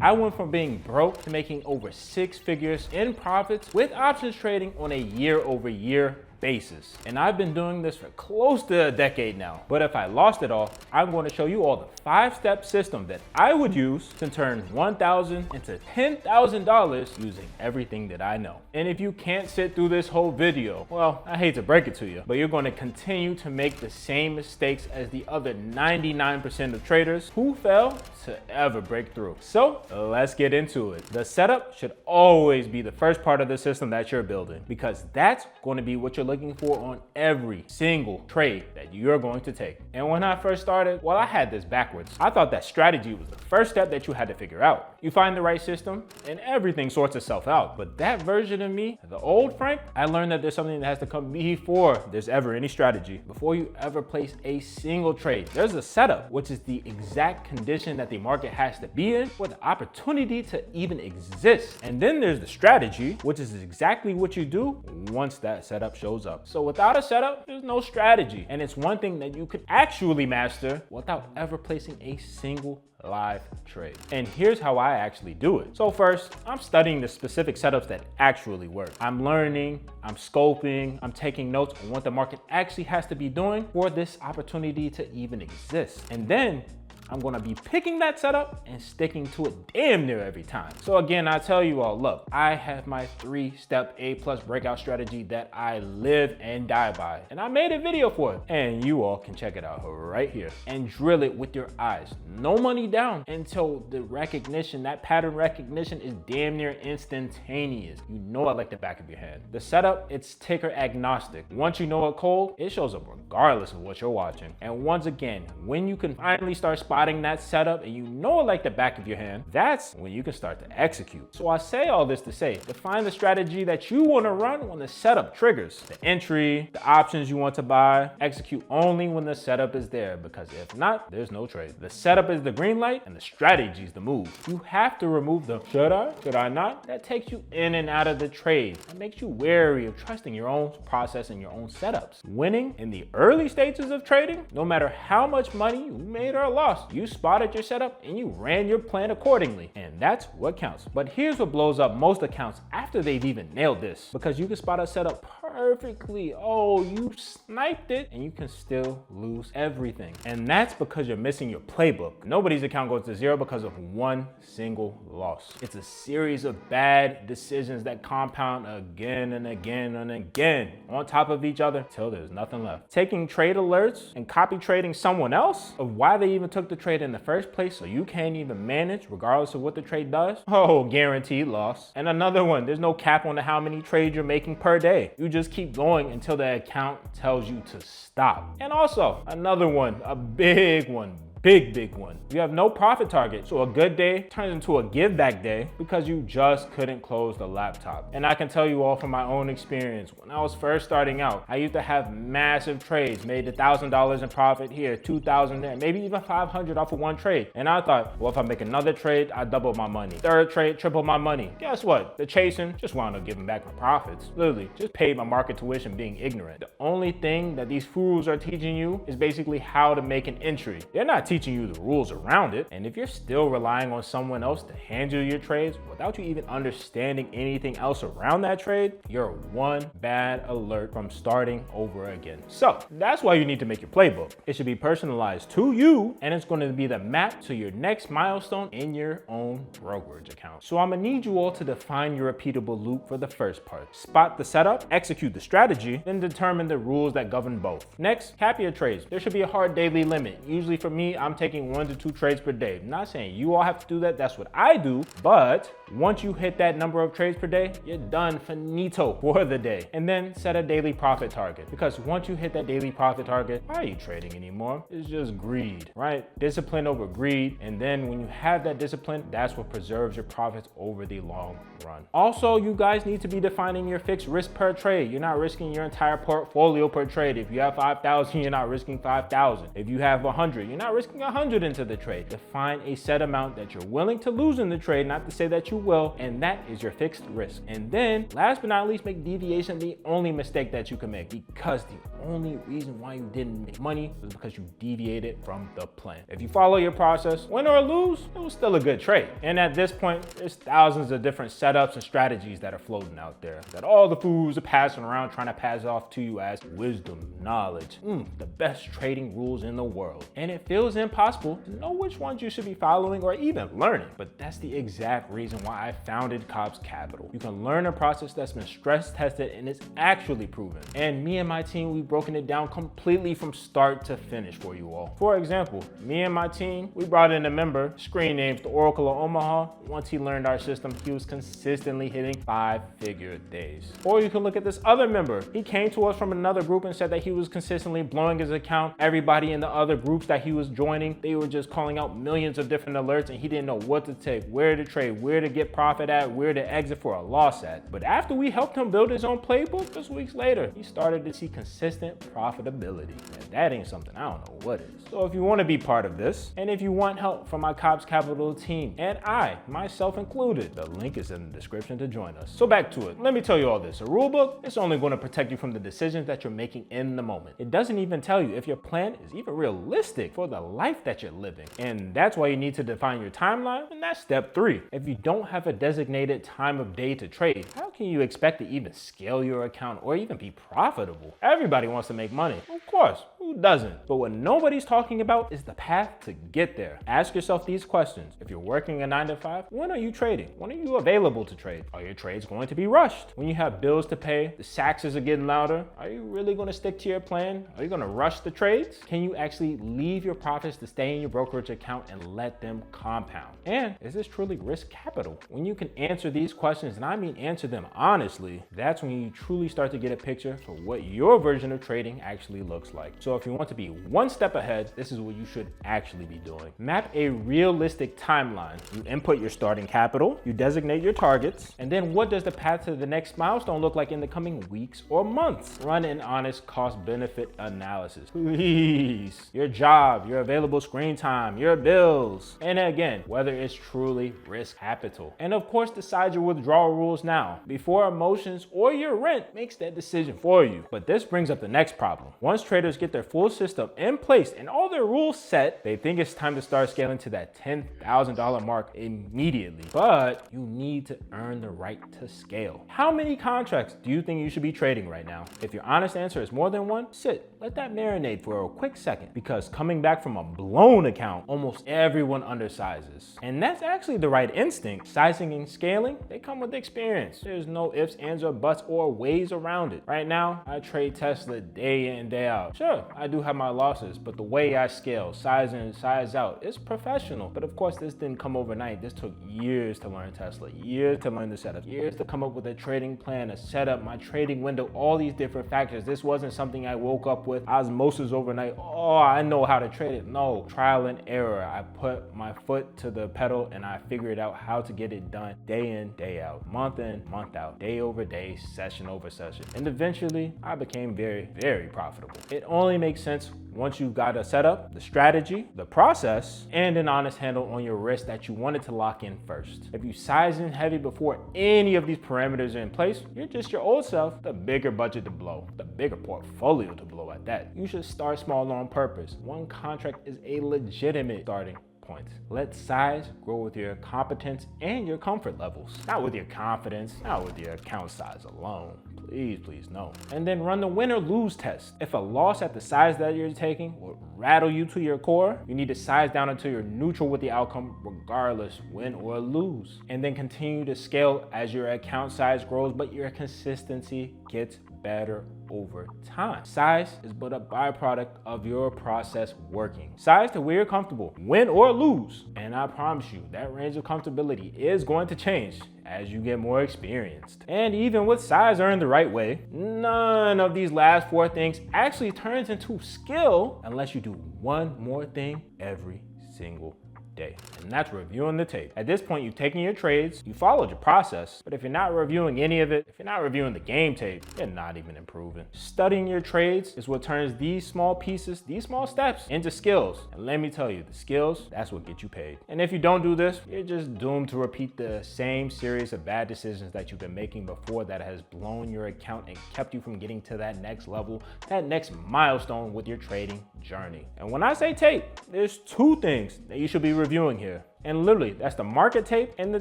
I went from being broke to making over 6 figures in profits with options trading on a year-over-year basis. And I've been doing this for close to a decade now. But if I lost it all, I'm going to show you all the 5-step system that I would use to turn $1,000 into $10,000 using everything that I know. And if you can't sit through this whole video, well, I hate to break it to you, but you're going to continue to make the same mistakes as the other 99% of traders who fail to ever break through. So let's get into it. The setup should always be the first part of the system that you're building, because that's going to be what you're looking for on every single trade that you're going to take. And when I first started, well, I had this backwards. I thought that strategy was the first step that you had to figure out. You find the right system and everything sorts itself out. But that version of me, the old Frank, I learned that there's something that has to come before there's ever any strategy. Before you ever place a single trade, there's a setup, which is the exact condition that the market has to be in for the opportunity to even exist. And then there's the strategy, which is exactly what you do once that setup shows up. So without a setup, there's no strategy. And it's one thing that you could actually master without ever placing a single live trade. And here's how I actually do it. So first, I'm studying the specific setups that actually work. I'm learning, I'm scoping, I'm taking notes on what the market actually has to be doing for this opportunity to even exist. And then I'm gonna be picking that setup and sticking to it damn near every time. So again, I tell you all, look, I have my 3-step A+ breakout strategy that I live and die by. And I made a video for it. And you all can check it out right here. And drill it with your eyes. No money down until the recognition, that pattern recognition is damn near instantaneous. You know it like the back of your hand. The setup, it's ticker agnostic. Once you know it cold, it shows up regardless of what you're watching. And once again, when you can finally start spotting that setup and you know it like the back of your hand, that's when you can start to execute. So I say all this to say, define the strategy that you want to run when the setup triggers. The entry, the options you want to buy, execute only when the setup is there, because if not, there's no trade. The setup is the green light and the strategy is the move. You have to remove the should I not? That takes you in and out of the trade. That makes you wary of trusting your own process and your own setups. Winning in the early stages of trading, no matter how much money you made or lost, you spotted your setup and you ran your plan accordingly. And that's what counts. But here's what blows up most accounts after they've even nailed this, because you can spot a setup perfectly. Oh, you sniped it and you can still lose everything. And that's because you're missing your playbook. Nobody's account goes to zero because of one single loss. It's a series of bad decisions that compound again and again and again on top of each other till there's nothing left. Taking trade alerts and copy trading someone else of why they even took the trade in the first place, so you can't even manage regardless of what the trade does. Oh, guaranteed loss. And another one, there's no cap on how many trades you're making per day. You just keep going until the account tells you to stop. And also another one, a big one, big one. You have no profit target. So a good day turns into a give back day because you just couldn't close the laptop. And I can tell you all from my own experience, when I was first starting out, I used to have massive trades, made $1,000 in profit here, 2,000 there, maybe even 500 off of one trade. And I thought, well, if I make another trade, I double my money. Third trade, triple my money. Guess what? The chasing just wound up giving back my profits. Literally, just paid my market tuition being ignorant. The only thing that these fools are teaching you is basically how to make an entry. They're not teaching you the rules around it. And if you're still relying on someone else to handle your trades without you even understanding anything else around that trade, you're one bad alert from starting over again. So that's why you need to make your playbook. It should be personalized to you, and it's going to be the map to your next milestone in your own brokerage account. So I'm gonna need you all to define your repeatable loop for the first part. Spot the setup, execute the strategy, then determine the rules that govern both. Next, cap your trades. There should be a hard daily limit. Usually for me, I'm taking 1 to 2 trades per day. I'm not saying you all have to do that. That's what I do. But once you hit that number of trades per day, you're done, finito for the day. And then set a daily profit target. Because once you hit that daily profit target, why are you trading anymore? It's just greed, right? Discipline over greed. And then when you have that discipline, that's what preserves your profits over the long run. Also, you guys need to be defining your fixed risk per trade. You're not risking your entire portfolio per trade. If you have 5,000, you're not risking 5,000. If you have 100, you're not risking risking 100 into the trade. Define a set amount that you're willing to lose in the trade, not to say that you will, and that is your fixed risk. And then, last but not least, make deviation the only mistake that you can make, because the only reason why you didn't make money was because you deviated from the plan. If you follow your process, win or lose, it was still a good trade. And at this point, there's thousands of different setups and strategies that are floating out there that all the fools are passing around trying to pass off to you as wisdom, knowledge, the best trading rules in the world. And it feels impossible to know which ones you should be following or even learning. But that's the exact reason why I founded Cobb's Capital. You can learn a process that's been stress tested and is actually proven. And me and my team, we've broken it down completely from start to finish for you all. For example, me and my team, we brought in a member, screen names the Oracle of Omaha. Once he learned our system, he was consistently hitting 5-figure days. Or you can look at this other member. He came to us from another group and said that he was consistently blowing his account. Everybody in the other groups that he was joining, they were just calling out millions of different alerts, and he didn't know what to take, where to trade, where to get profit at, where to exit for a loss at. But after we helped him build his own playbook, just weeks later, he started to see consistent profitability. And that ain't something I don't know what is. So if you want to be part of this, and if you want help from my Cobb's Capital team, and I, myself included, the link is in the description to join us. So back to it. Let me tell you all this. A rule book is only going to protect you from the decisions that you're making in the moment. It doesn't even tell you if your plan is even realistic for the life that you're living. And that's why you need to define your timeline, and that's step 3. If you don't have a designated time of day to trade, how can you expect to even scale your account or even be profitable? Everybody wants to make money. Of course, who doesn't? But what nobody's talking about is the path to get there. Ask yourself these questions. If you're working a 9 to 5, when are you trading? When are you available to trade? Are your trades going to be rushed? When you have bills to pay, the saxes are getting louder, are you really going to stick to your plan? Are you going to rush the trades? Can you actually leave your profits to stay in your brokerage account and let them compound? And is this truly risk capital? When you can answer these questions, and I mean answer them honestly, that's when you truly start to get a picture for what your version of trading actually looks like. So if you want to be one step ahead, this is what you should actually be doing. Map a realistic timeline. You input your starting capital, you designate your targets, and then what does the path to the next milestone look like in the coming weeks or months? Run an honest cost-benefit analysis. Please. Your job, your available screen time, your bills, and again, whether it's truly risk capital. And of course, decide your withdrawal rules now, before emotions or your rent makes that decision for you. But this brings up the next problem. Once traders get their full system in place and all their rules set, they think it's time to start scaling to that $10,000 mark immediately. But you need to earn the right to scale. How many contracts do you think you should be trading right now? If your honest answer is more than one, sit, let that marinate for a quick second, because coming back from a blown account, almost everyone undersizes. And that's actually the right instinct. Sizing and scaling, they come with experience. There's no ifs, ands, or buts or ways around it. Right now, I trade Tesla day in, day out. Sure, I do have my losses, but the way I scale, size in, size out, is professional. But of course, this didn't come overnight. This took years to learn Tesla, years to learn the setup, years to come up with a trading plan, a setup, my trading window, all these different factors. This wasn't something I woke up with osmosis overnight. Oh, I know how to trade it. No, trial and error. I put my foot to the pedal and I figured out how to get it done day in, day out, month in, month out, day over day, session over session. And eventually I became very, very profitable. It only makes sense once you've got a setup, the strategy, the process, and an honest handle on your risk that you wanted to lock in first. If you size in heavy before any of these parameters are in place, you're just your old self, the bigger budget to blow, the bigger portfolio to blow at that. You should start small on purpose. One contract is a legitimate starting point. Let size grow with your competence and your comfort levels, not with your confidence, not with your account size alone. Please, please, no. And then run the win or lose test. If a loss at the size that you're taking will rattle you to your core, you need to size down until you're neutral with the outcome, regardless, win or lose. And then continue to scale as your account size grows, but your consistency gets better over time. Size is but a byproduct of your process working. Size to where you're comfortable, win or lose. And I promise you, that range of comfortability is going to change as you get more experienced. And even with size earned the right way, none of these last 4 things actually turns into skill unless you do one more thing every single day, and that's reviewing the tape. At this point, you've taken your trades, you followed your process, but if you're not reviewing any of it, if you're not reviewing the game tape, you're not even improving. Studying your trades is what turns these small pieces, these small steps into skills. And let me tell you, the skills, that's what gets you paid. And if you don't do this, you're just doomed to repeat the same series of bad decisions that you've been making before that has blown your account and kept you from getting to that next level, that next milestone with your trading journey. And when I say tape, there's two things that you should be reviewing here. And literally, that's the market tape and the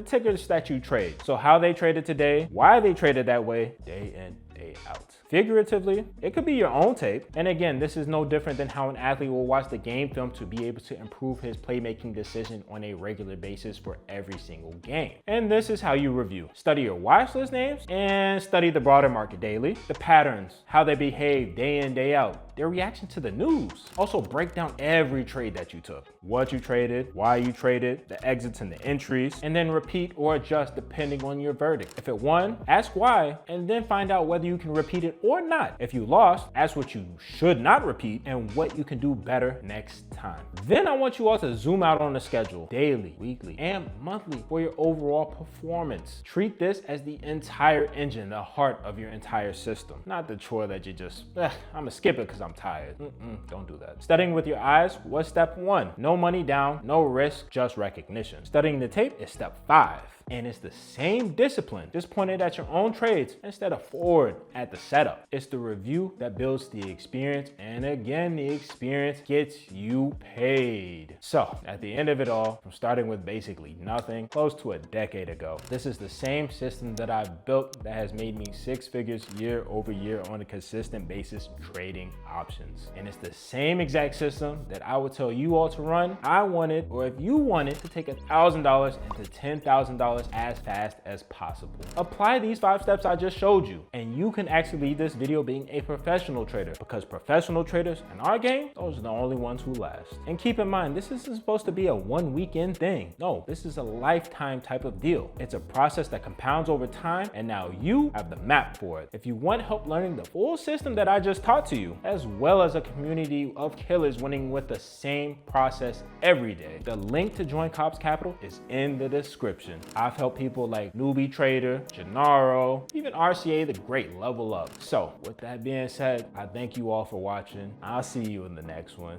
tickers that you trade. So how they traded today, why they traded that way, day in, day out. Figuratively, it could be your own tape. And again, this is no different than how an athlete will watch the game film to be able to improve his playmaking decision on a regular basis for every single game. And this is how you review. Study your watch list names and study the broader market daily, the patterns, how they behave day in, day out, their reaction to the news. Also break down every trade that you took, what you traded, why you traded, the exits and the entries, and then repeat or adjust depending on your verdict. If it won, ask why, and then find out whether you can repeat it or not. If you lost, ask what you should not repeat and what you can do better next time. Then I want you all to zoom out on the schedule, daily, weekly, and monthly for your overall performance. Treat this as the entire engine, the heart of your entire system, not the chore that you just, I'm gonna skip it because I'm tired. Don't do that. Studying with your eyes was step 1. No money down, no risk, just recognition. Studying the tape is step 5. And it's the same discipline, just pointed at your own trades instead of forward at the setup. It's the review that builds the experience, and again, the experience gets you paid. So at the end of it all, from starting with basically nothing, close to a decade ago, this is the same system that I've built that has made me 6 figures year over year on a consistent basis trading options. And it's the same exact system that I would tell you all to run. I wanted, or if you wanted, to take $1,000 into $10,000 as fast as possible. Apply these 5 steps I just showed you, and you can actually leave this video being a professional trader, because professional traders in our game, those are the only ones who last. And keep in mind, this isn't supposed to be a 1 weekend thing. No, this is a lifetime type of deal. It's a process that compounds over time, and now you have the map for it. If you want help learning the full system that I just taught to you, as well as a community of killers winning with the same process every day, the link to join Cops Capital is in the description. I've helped people like Newbie Trader, Gennaro, even RCA the Great level up. So with that being said, I thank you all for watching. I'll see you in the next one.